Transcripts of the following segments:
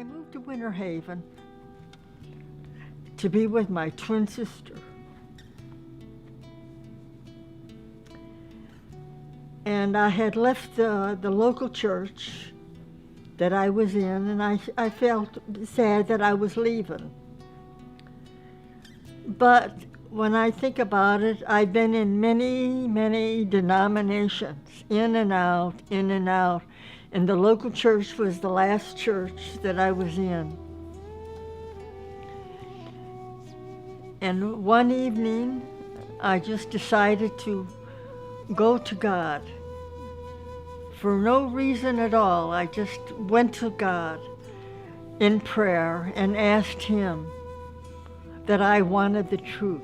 I moved to Winter Haven to be with my twin sister. And I had left the local church that I was in, and I felt sad that I was leaving. But when I think about it, I've been in many, many denominations, in and out, in and out. And the local church was the last church that I was in. And one evening, I just decided to go to God. For no reason at all, I just went to God in prayer and asked Him that I wanted the truth,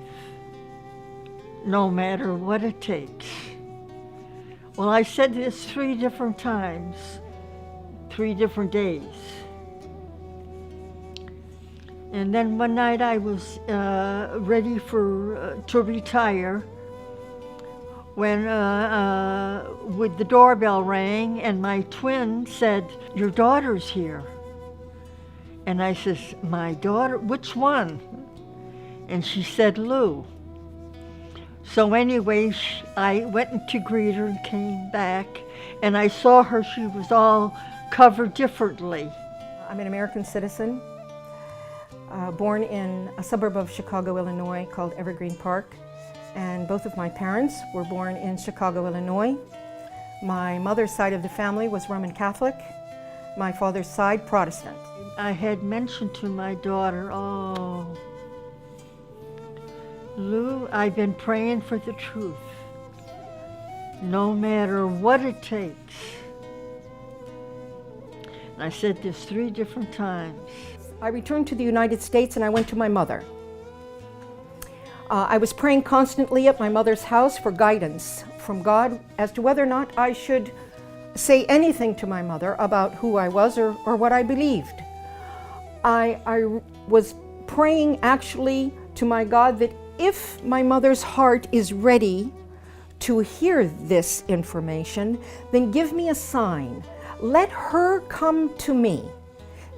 no matter what it takes. Well, I said this 3 different times, 3 different days. And then one night I was ready to retire when with the doorbell rang and my twin said, "Your daughter's here." And I says, "My daughter? Which one?" And she said, "Lou." So anyway, I went to greet her and came back, and I saw her, she was all covered differently. I'm an American citizen, born in a suburb of Chicago, Illinois called Evergreen Park, and both of my parents were born in Chicago, Illinois. My mother's side of the family was Roman Catholic, my father's side Protestant. I had mentioned to my daughter, "Oh, Lou, I've been praying for the truth, no matter what it takes." And I said this 3 different times. I returned to the United States and I went to my mother. I was praying constantly at my mother's house for guidance from God as to whether or not I should say anything to my mother about who I was or what I believed. I was praying actually to my God that if my mother's heart is ready to hear this information, then give me a sign. Let her come to me.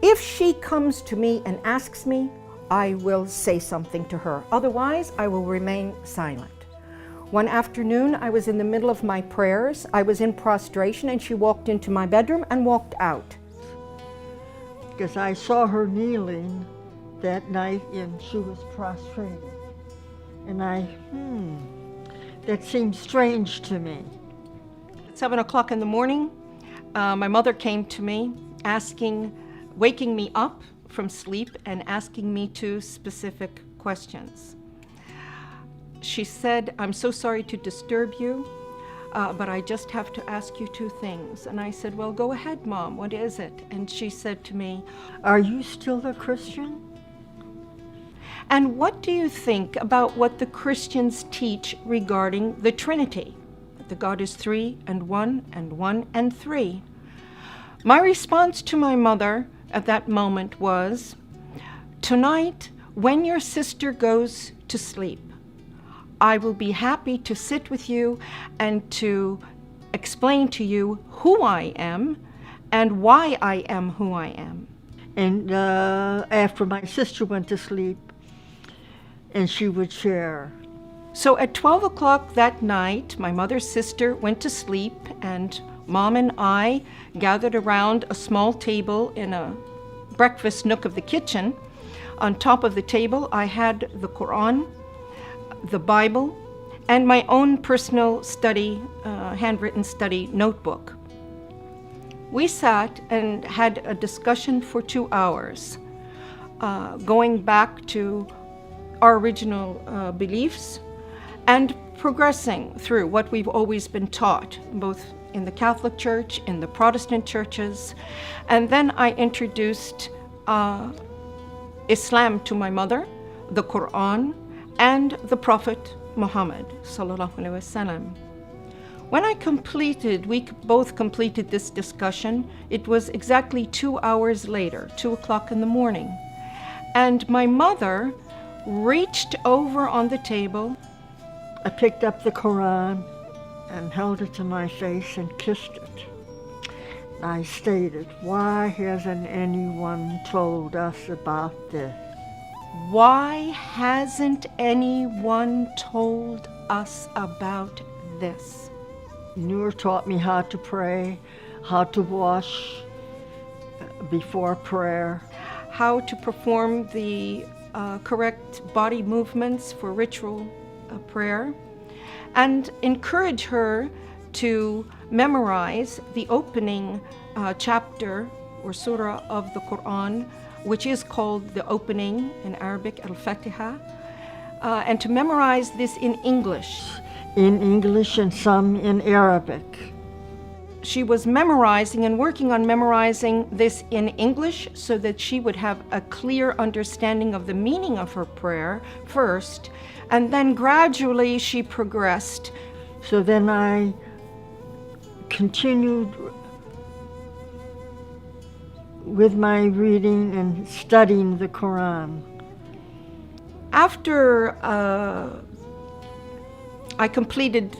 If she comes to me and asks me, I will say something to her. Otherwise, I will remain silent. One afternoon, I was in the middle of my prayers. I was in prostration, and she walked into my bedroom and walked out. Because I saw her kneeling that night, and she was prostrated. And that seemed strange to me. At 7 o'clock in the morning, my mother came to me waking me up from sleep and asking me 2 specific questions. She said, "I'm so sorry to disturb you, but I just have to ask you 2 things. And I said, "Well, go ahead, Mom, what is it?" And she said to me, "Are you still a Christian? And what do you think about what the Christians teach regarding the Trinity? That God is 3 and 1 and 1 and 3. My response to my mother at that moment was, "Tonight, when your sister goes to sleep, I will be happy to sit with you and to explain to you who I am and why I am who I am." And after my sister went to sleep, and she would share. So at 12 o'clock that night, my mother's sister went to sleep, and Mom and I gathered around a small table in a breakfast nook of the kitchen. On top of the table, I had the Quran, the Bible, and my own personal study, handwritten study notebook. We sat and had a discussion for 2 hours, going back to our original beliefs and progressing through what we've always been taught, both in the Catholic Church, in the Protestant churches. And then I introduced Islam to my mother, the Quran, and the Prophet Muhammad sallallahu alaihi wasallam. When we both completed this discussion, it was exactly 2 hours later, 2 o'clock in the morning. And my mother reached over on the table. I picked up the Quran and held it to my face and kissed it. I stated, why hasn't anyone told us about this? Why hasn't anyone told us about this? Noor taught me how to pray, how to wash before prayer. How to perform the correct body movements for ritual prayer, and encourage her to memorize the opening chapter or surah of the Quran, which is called the opening in Arabic, Al-Fatiha, and to memorize this in English. In English and some in Arabic. She was memorizing and working on memorizing this in English so that she would have a clear understanding of the meaning of her prayer first, and then gradually she progressed. So then I continued with my reading and studying the Quran. After I completed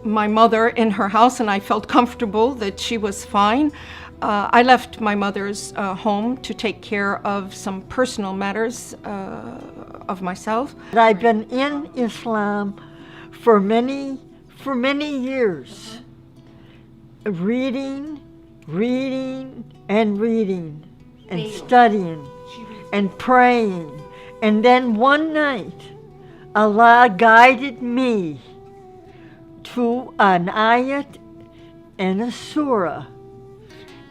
my mother in her house and I felt comfortable that she was fine, I left my mother's home to take care of some personal matters of myself. I've been in Islam for many years, reading and studying and praying. And then one night, Allah guided me to an ayat and a surah,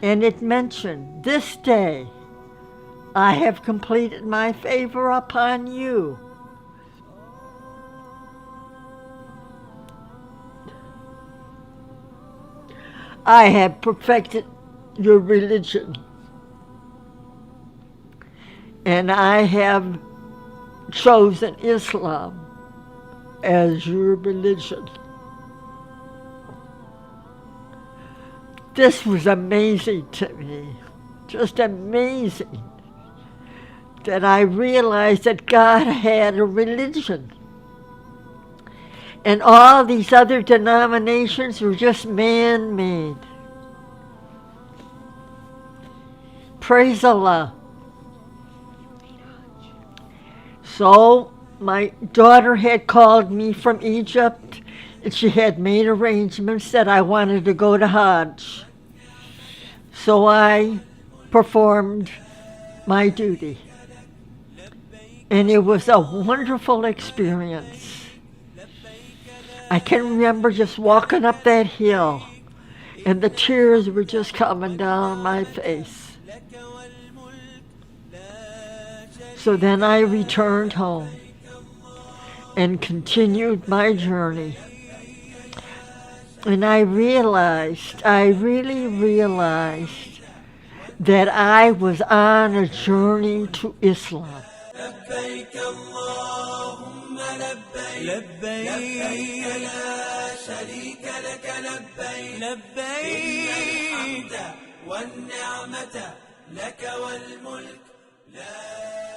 and it mentioned, this day I have completed my favor upon you. I have perfected your religion, and I have chosen Islam as your religion. This was amazing to me, just amazing, that I realized that God had a religion. And all these other denominations were just man-made. Praise Allah. So my daughter had called me from Egypt, and she had made arrangements that I wanted to go to Hajj. So I performed my duty. And it was a wonderful experience. I can remember just walking up that hill, and the tears were just coming down my face. So then I returned home and continued my journey. And I really realized that I was on a journey to Islam. لبيك اللهم لبيك لبيك لا شريك لك لبيك لبيك الحمد والنعمة لك والملك لا